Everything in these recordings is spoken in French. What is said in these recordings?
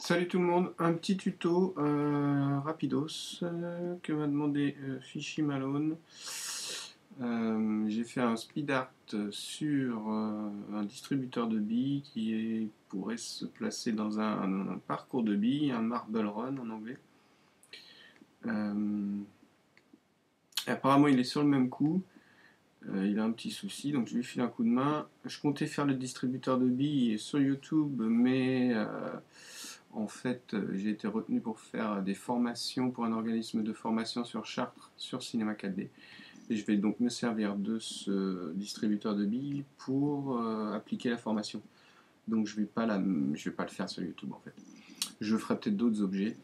Salut tout le monde, un petit tuto rapidos que m'a demandé Fishy Malone. J'ai fait un speed art sur un distributeur de billes pourrait se placer dans un parcours de billes, un marble run en anglais. Apparemment il est sur le même coup, il a un petit souci donc je lui file un coup de main. Je comptais faire le distributeur de billes sur YouTube mais en fait, j'ai été retenu pour faire des formations pour un organisme de formation sur Chartres, sur Cinéma 4D. Et je vais donc me servir de ce distributeur de billes pour appliquer la formation. Donc je vais pas le faire sur YouTube en fait. Je ferai peut-être d'autres objets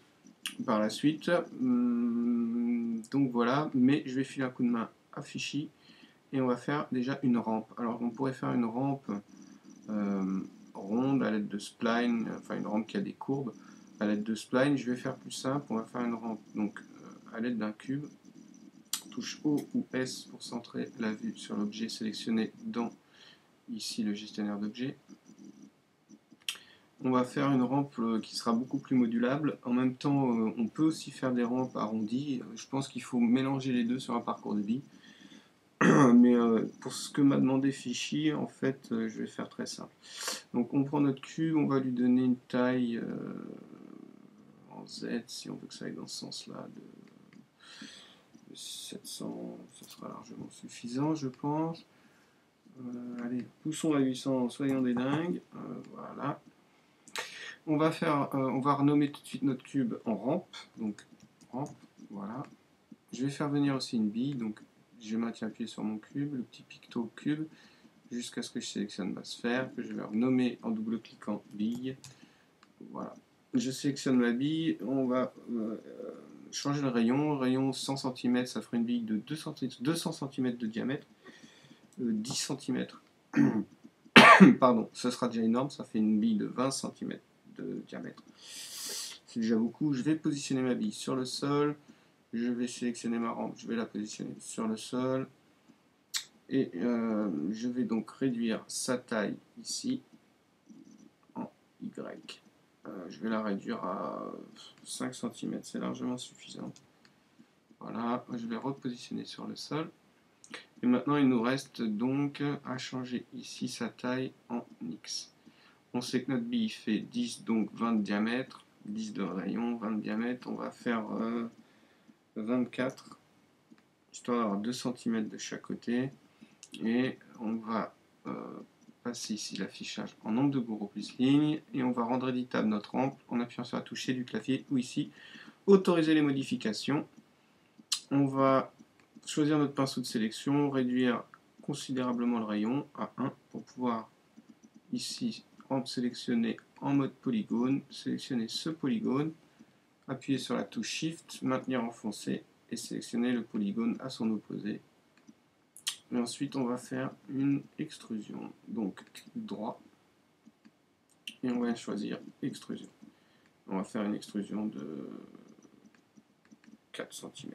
par la suite. Donc voilà, mais je vais filer un coup de main à Fishy et on va faire déjà une rampe. Alors on pourrait faire une rampe euh, ronde à l'aide de spline, enfin une rampe qui a des courbes. À l'aide de spline, je vais faire plus simple, on va faire une rampe donc à l'aide d'un cube. Touche O ou S pour centrer la vue sur l'objet sélectionné dans ici le gestionnaire d'objets. On va faire une rampe qui sera beaucoup plus modulable. En même temps, on peut aussi faire des rampes arrondies. Je pense qu'il faut mélanger les deux sur un parcours de billes. Mais pour ce que m'a demandé Fishy, en fait, je vais faire très simple. Donc on prend notre cube, on va lui donner une taille en Z, si on veut que ça aille dans ce sens-là, de 700, ça sera largement suffisant, je pense. Allez, poussons à 800, soyons des dingues. Voilà. On va renommer tout de suite notre cube en rampe. Donc rampe, voilà. Je vais faire venir aussi une bille, donc je maintiens appuyé sur mon cube, le petit picto cube, jusqu'à ce que je sélectionne ma sphère, que je vais renommer en double-cliquant bille. Voilà. Je sélectionne ma bille, on va changer le rayon 100 cm, ça ferait une bille de 200 cm de diamètre, 10 cm, pardon, ce sera déjà énorme, ça fait une bille de 20 cm de diamètre. C'est déjà beaucoup. Je vais positionner ma bille sur le sol, je vais sélectionner ma rampe, je vais la positionner sur le sol, et je vais donc réduire sa taille ici en Y. Je vais la réduire à 5 cm, c'est largement suffisant. Voilà, je vais repositionner sur le sol. Et maintenant, il nous reste donc à changer ici sa taille en X. On sait que notre bille fait 10, donc 20 de diamètre, 10 de rayon, 20 de diamètre. On va faire 24, histoire d'avoir 2 cm de chaque côté. Et on va passer ici l'affichage en nombre de bourreaux plus ligne. Et on va rendre éditable notre rampe en appuyant sur la touche du clavier ou ici, autoriser les modifications. On va choisir notre pinceau de sélection, réduire considérablement le rayon à 1 pour pouvoir ici rampe sélectionner en mode polygone, sélectionner ce polygone, appuyer sur la touche Shift, maintenir enfoncé et sélectionner le polygone à son opposé. Et ensuite on va faire une extrusion, donc clic droit et on va choisir extrusion. On va faire une extrusion de 4 cm.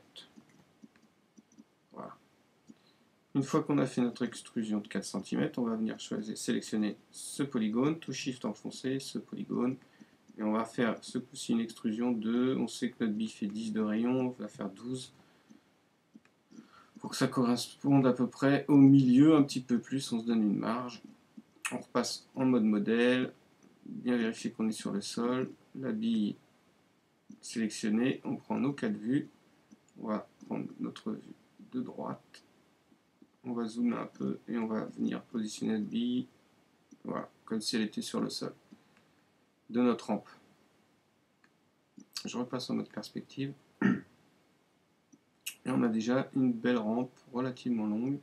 Voilà. Une fois qu'on a fait notre extrusion de 4 cm, on va venir sélectionner ce polygone, touche Shift enfoncé, ce polygone, et on va faire ce coup-ci une extrusion de, on sait que notre bille fait 10 de rayon, on va faire 12, pour que ça corresponde à peu près au milieu, un petit peu plus, on se donne une marge. On repasse en mode modèle, bien vérifier qu'on est sur le sol, la bille sélectionnée, on prend nos 4 vues, on va prendre notre vue de droite, on va zoomer un peu et on va venir positionner notre bille, voilà, comme si elle était sur le sol de notre rampe. Je repasse en mode perspective. Et on a déjà une belle rampe relativement longue.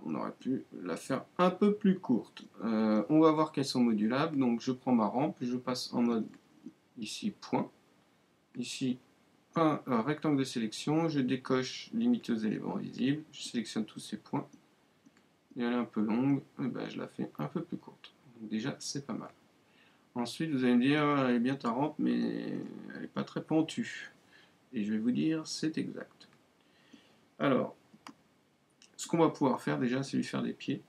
On aurait pu la faire un peu plus courte. On va voir qu'elles sont modulables. Donc je prends ma rampe, je passe en mode ici point. Ici un rectangle de sélection. Je décoche limiter aux éléments visibles. Je sélectionne tous ces points. Et elle est un peu longue. Et ben, je la fais un peu plus courte. Donc déjà c'est pas mal. Ensuite vous allez me dire, elle est bien ta rampe, mais elle n'est pas très pentue. Et je vais vous dire, c'est exact. Alors, ce qu'on va pouvoir faire déjà, c'est lui faire des pieds.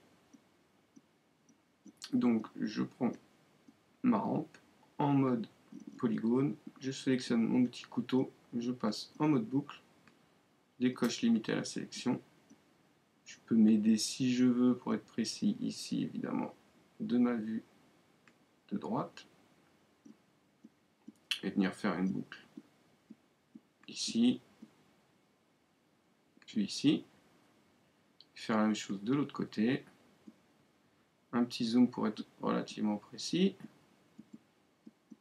Donc, je prends ma rampe, en mode polygone, je sélectionne mon petit couteau, je passe en mode boucle, décoche limité à la sélection. Je peux m'aider si je veux, pour être précis, ici évidemment, de ma vue de droite, et venir faire une boucle ici, puis ici, faire la même chose de l'autre côté, un petit zoom pour être relativement précis.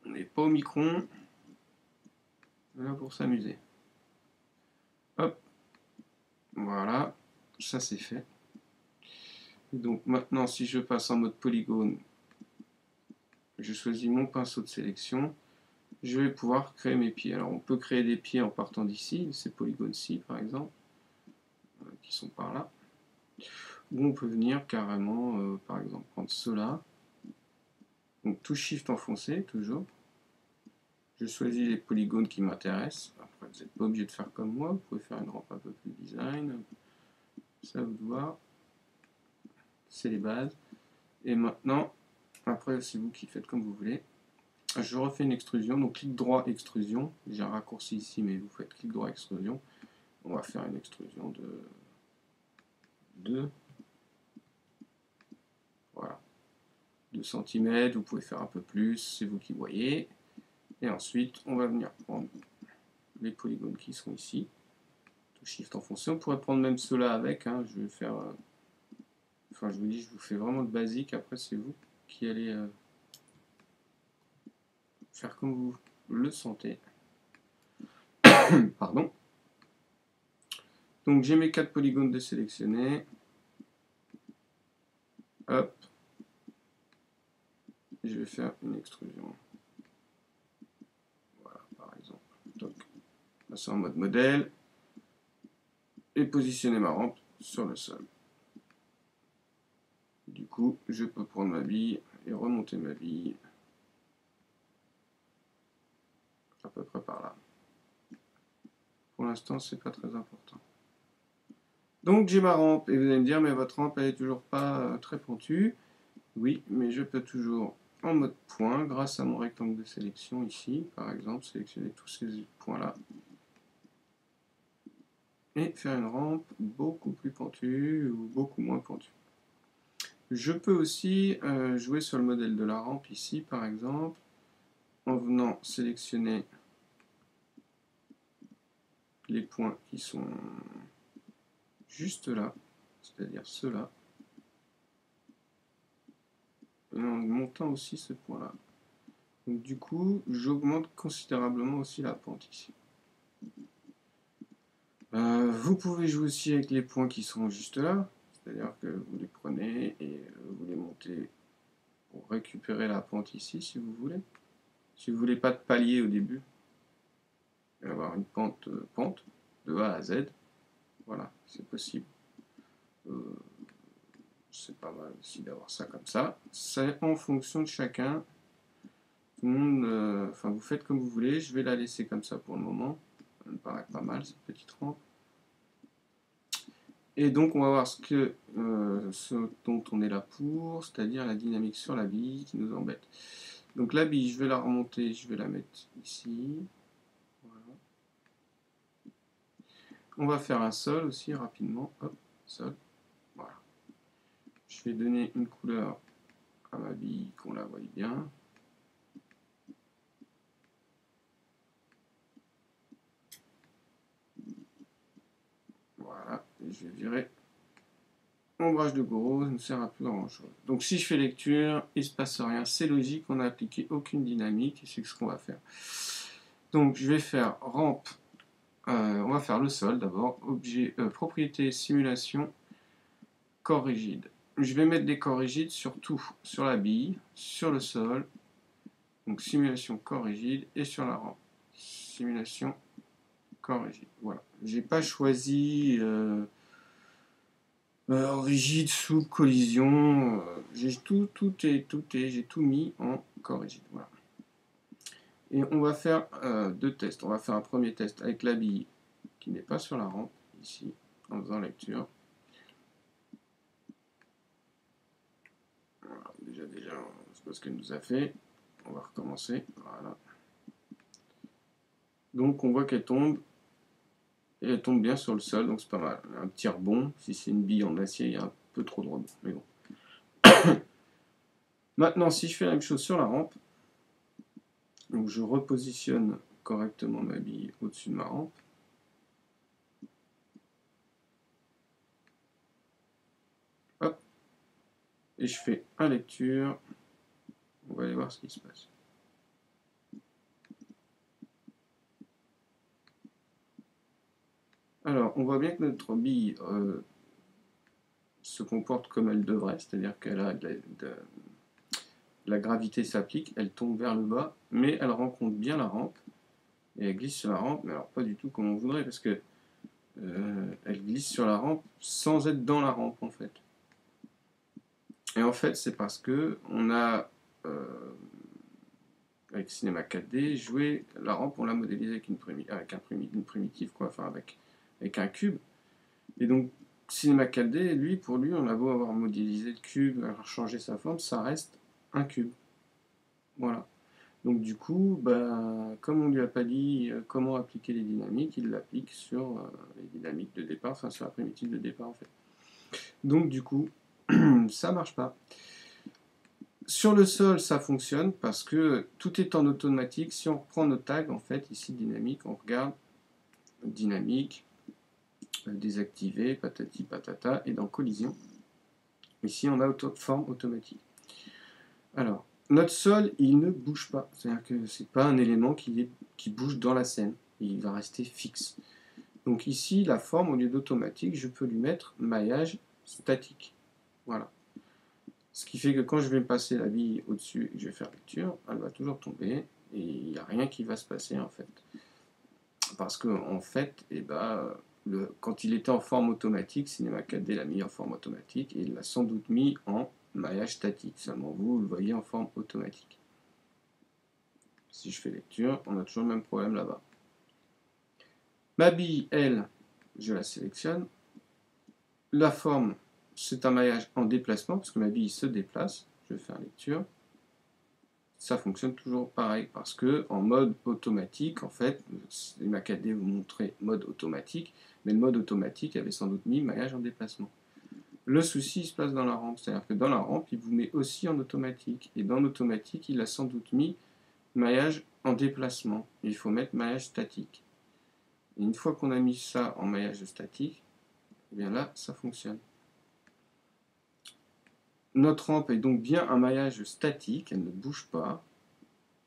On n'est pas au micron, là pour s'amuser. Hop, voilà, ça c'est fait. Donc maintenant, si je passe en mode polygone, je choisis mon pinceau de sélection, je vais pouvoir créer mes pieds. Alors on peut créer des pieds en partant d'ici, ces polygones-ci par exemple, qui sont par là. Ou on peut venir carrément, par exemple, prendre cela. Donc touche Shift enfoncé, toujours. Je choisis les polygones qui m'intéressent. Après, vous n'êtes pas obligé de faire comme moi, vous pouvez faire une rampe un peu plus design. Ça vous de voir. C'est les bases. Et maintenant, après, c'est vous qui faites comme vous voulez. Je refais une extrusion, donc clic droit, extrusion. J'ai un raccourci ici, mais vous faites clic droit, extrusion. On va faire une extrusion de 2. Voilà. 2 cm, vous pouvez faire un peu plus, c'est vous qui voyez. Et ensuite, on va venir prendre les polygones qui sont ici. Tout Shift enfoncé. On pourrait prendre même ceux-là avec. Hein. Je vais faire... enfin, je vous dis, je vous fais vraiment le basique. Après, c'est vous qui allez faire comme vous le sentez. Pardon. Donc, j'ai mes 4 polygones de sélectionnés. Hop. Je vais faire une extrusion. Voilà, par exemple. Donc, passer en mode modèle. Et positionner ma rampe sur le sol. Du coup, je peux prendre ma bille et remonter ma bille à peu près par là. Pour l'instant, c'est pas très important. Donc j'ai ma rampe, et vous allez me dire, mais votre rampe elle est toujours pas très pentue. Oui, mais je peux toujours, en mode point, grâce à mon rectangle de sélection ici, par exemple, sélectionner tous ces points-là. Et faire une rampe beaucoup plus pentue ou beaucoup moins pentue. Je peux aussi jouer sur le modèle de la rampe ici, par exemple, en venant sélectionner les points qui sont juste là, c'est-à-dire ceux-là, et en montant aussi ce point-là. Donc du coup, j'augmente considérablement aussi la pente ici. Vous pouvez jouer aussi avec les points qui sont juste là, c'est-à-dire que vous les prenez et vous les montez pour récupérer la pente ici si vous voulez. Si vous ne voulez pas de palier au début, et avoir une pente de A à Z, voilà, c'est possible. C'est pas mal aussi d'avoir ça comme ça. C'est en fonction de chacun. Tout le monde, enfin vous faites comme vous voulez. Je vais la laisser comme ça pour le moment. Ça me paraît pas mal cette petite rampe. Et donc on va voir ce dont on est là pour, c'est-à-dire la dynamique sur la bille qui nous embête. Donc la bille, je vais la remonter, je vais la mettre ici. Voilà. On va faire un sol aussi rapidement. Hop, sol. Voilà. Je vais donner une couleur à ma bille, qu'on la voie bien. Voilà, et je vais virer ombrage de Goro, ça ne sert à plus grand chose. Donc si je fais lecture, il ne se passe rien, c'est logique, on n'a appliqué aucune dynamique, et c'est ce qu'on va faire. Donc je vais faire rampe, on va faire le sol d'abord, objet, propriété, simulation, corps rigide. Je vais mettre des corps rigides sur tout, sur la bille, sur le sol, donc simulation corps rigide, et sur la rampe. Simulation corps rigide, voilà. J'ai pas choisi... rigide sous collision, j'ai j'ai tout mis en corps rigide. Voilà. Et on va faire 2 tests. On va faire un premier test avec la bille qui n'est pas sur la rampe, ici, en faisant lecture. Voilà, déjà, c'est pas ce qu'elle nous a fait. On va recommencer. Voilà. Donc on voit qu'elle tombe. Et elle tombe bien sur le sol, donc c'est pas mal. Un petit rebond. Si c'est une bille en acier, il y a un peu trop de rebond. Mais bon. Maintenant, si je fais la même chose sur la rampe, donc je repositionne correctement ma bille au-dessus de ma rampe. Hop. Et je fais un lecture. On va aller voir ce qui se passe. Alors, on voit bien que notre bille se comporte comme elle devrait, c'est-à-dire qu'elle a la gravité s'applique, elle tombe vers le bas, mais elle rencontre bien la rampe, et elle glisse sur la rampe, mais alors pas du tout comme on voudrait, parce que elle glisse sur la rampe sans être dans la rampe en fait. Et en fait, c'est parce que on a, avec Cinema 4D, joué la rampe, on l'a modélisée avec une primitive, quoi, enfin avec un cube. Et donc, Cinema 4D, pour lui, on a beau avoir modélisé le cube, avoir changé sa forme, ça reste un cube. Voilà. Donc du coup, bah, comme on ne lui a pas dit comment appliquer les dynamiques, il l'applique sur les dynamiques de départ, enfin sur la primitive de départ en fait. Donc du coup, ça marche pas. Sur le sol, ça fonctionne parce que tout est en automatique. Si on reprend nos tags, en fait, ici dynamique, on regarde dynamique, désactivé, patati patata, et dans collision, ici on a forme automatique. Alors, notre sol, il ne bouge pas. C'est-à-dire que c'est pas un élément qui bouge dans la scène. Il va rester fixe. Donc ici, la forme, au lieu d'automatique, je peux lui mettre maillage statique. Voilà. Ce qui fait que quand je vais passer la bille au-dessus et que je vais faire lecture, elle va toujours tomber et il n'y a rien qui va se passer en fait. Parce que en fait, quand il était en forme automatique, Cinema 4D l'a mis en forme automatique et il l'a sans doute mis en maillage statique. Seulement vous le voyez en forme automatique. Si je fais lecture, on a toujours le même problème là-bas. Ma bille, elle, je la sélectionne. La forme, c'est un maillage en déplacement, parce que ma bille se déplace. Je vais faire lecture. Ça fonctionne toujours pareil, parce que en mode automatique, en fait, ma 4D vous montrait mode automatique, mais le mode automatique avait sans doute mis maillage en déplacement. Le souci, il se passe dans la rampe, c'est-à-dire que dans la rampe, il vous met aussi en automatique, et dans l'automatique, il a sans doute mis maillage en déplacement. Il faut mettre maillage statique. Et une fois qu'on a mis ça en maillage statique, et bien là, ça fonctionne. Notre rampe est donc bien un maillage statique, elle ne bouge pas.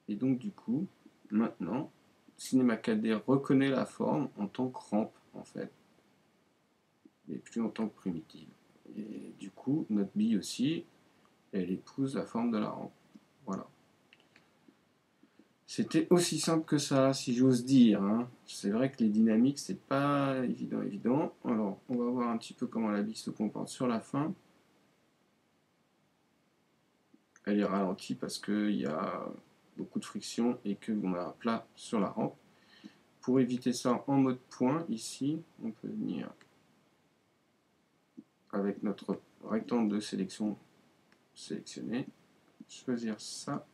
Et donc du coup, maintenant, Cinema 4D reconnaît la forme en tant que rampe, en fait, et plus en tant que primitive. Et du coup, notre bille aussi, elle épouse la forme de la rampe. Voilà. C'était aussi simple que ça, si j'ose dire. Hein. C'est vrai que les dynamiques, c'est pas évident. Alors, on va voir un petit peu comment la bille se comporte sur la fin. Elle est ralentie parce qu'il y a beaucoup de friction et qu'on a un plat sur la rampe. Pour éviter ça en mode point, ici, on peut venir avec notre rectangle de sélection sélectionné, choisir ça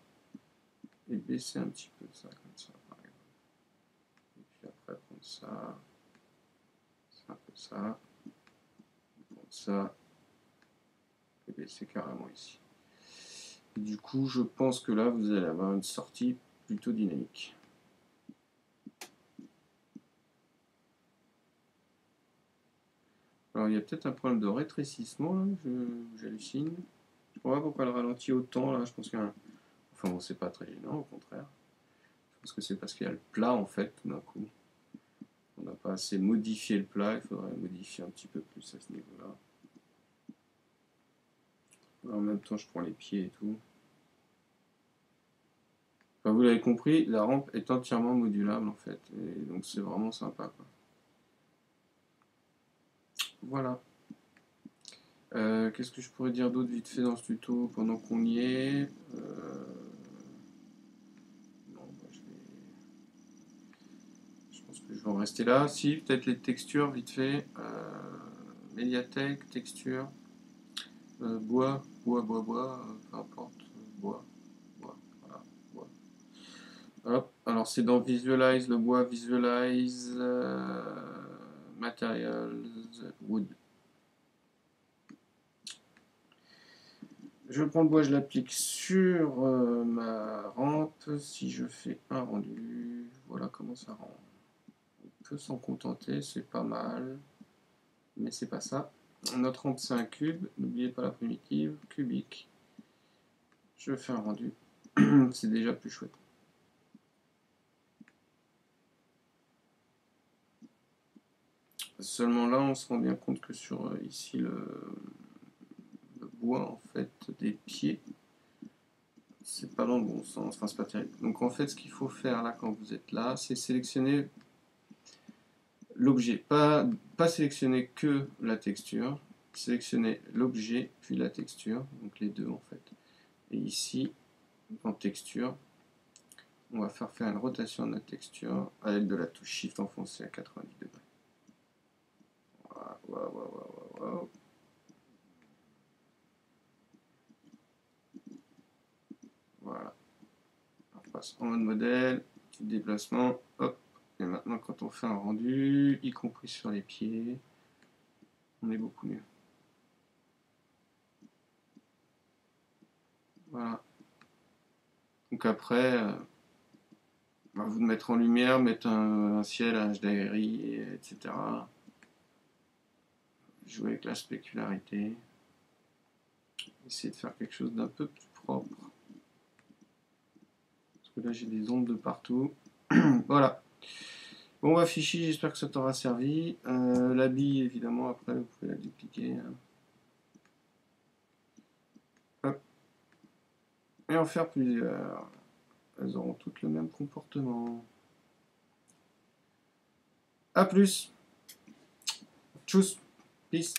et baisser un petit peu ça comme ça par exemple. Et puis après prendre ça, un peu ça, prendre ça et baisser carrément ici. Du coup, je pense que là, vous allez avoir une sortie plutôt dynamique. Alors, il y a peut-être un problème de rétrécissement, là, j'hallucine. Je ne vois pas pourquoi elle ralentit autant, là, je pense qu'il y a un... Enfin bon, c'est pas très gênant, au contraire. Je pense que c'est parce qu'il y a le plat, en fait, tout d'un coup. On n'a pas assez modifié le plat, il faudrait modifier un petit peu plus à ce niveau-là. En même temps, je prends les pieds et tout. Enfin, vous l'avez compris, la rampe est entièrement modulable en fait, et donc c'est vraiment sympa, quoi. Voilà. Qu'est-ce que je pourrais dire d'autre vite fait dans ce tuto pendant qu'on y est Non, bah, je pense que je vais en rester là. Si, peut-être les textures vite fait. Médiathèque, texture, bois, peu importe, bois, voilà, bois. Hop, alors c'est dans Visualize, le bois, Visualize, Materials, Wood. Je prends le bois, je l'applique sur ma rampe. Si je fais un rendu, voilà comment ça rend. On peut s'en contenter, c'est pas mal. Mais c'est pas ça. Notre rampe c'est un cube, n'oubliez pas la primitive, cubique. Je fais un rendu. C'est déjà plus chouette. Seulement là, on se rend bien compte que sur ici le bois en fait des pieds, c'est pas dans le bon sens, enfin c'est pas terrible. Donc en fait, ce qu'il faut faire là quand vous êtes là, c'est sélectionner l'objet, pas sélectionner que la texture, sélectionner l'objet puis la texture, donc les deux en fait. Et ici, dans texture, on va faire une rotation de notre texture à l'aide de la touche Shift enfoncée à 90 degrés. Wow. Voilà. On passe en mode modèle, petit déplacement, hop. Et maintenant, quand on fait un rendu, y compris sur les pieds, on est beaucoup mieux. Voilà. Donc après, à vous de mettre en lumière, mettre un ciel, un HDRI, etc. Jouer avec la spécularité. Essayer de faire quelque chose d'un peu plus propre. Parce que là, j'ai des ombres de partout. Voilà. Bon, bah, Fichi, j'espère que ça t'aura servi. La bille, évidemment, après, vous pouvez la dupliquer. Hop. Et en faire plusieurs. Elles auront toutes le même comportement. A plus. Tchuss. Peace.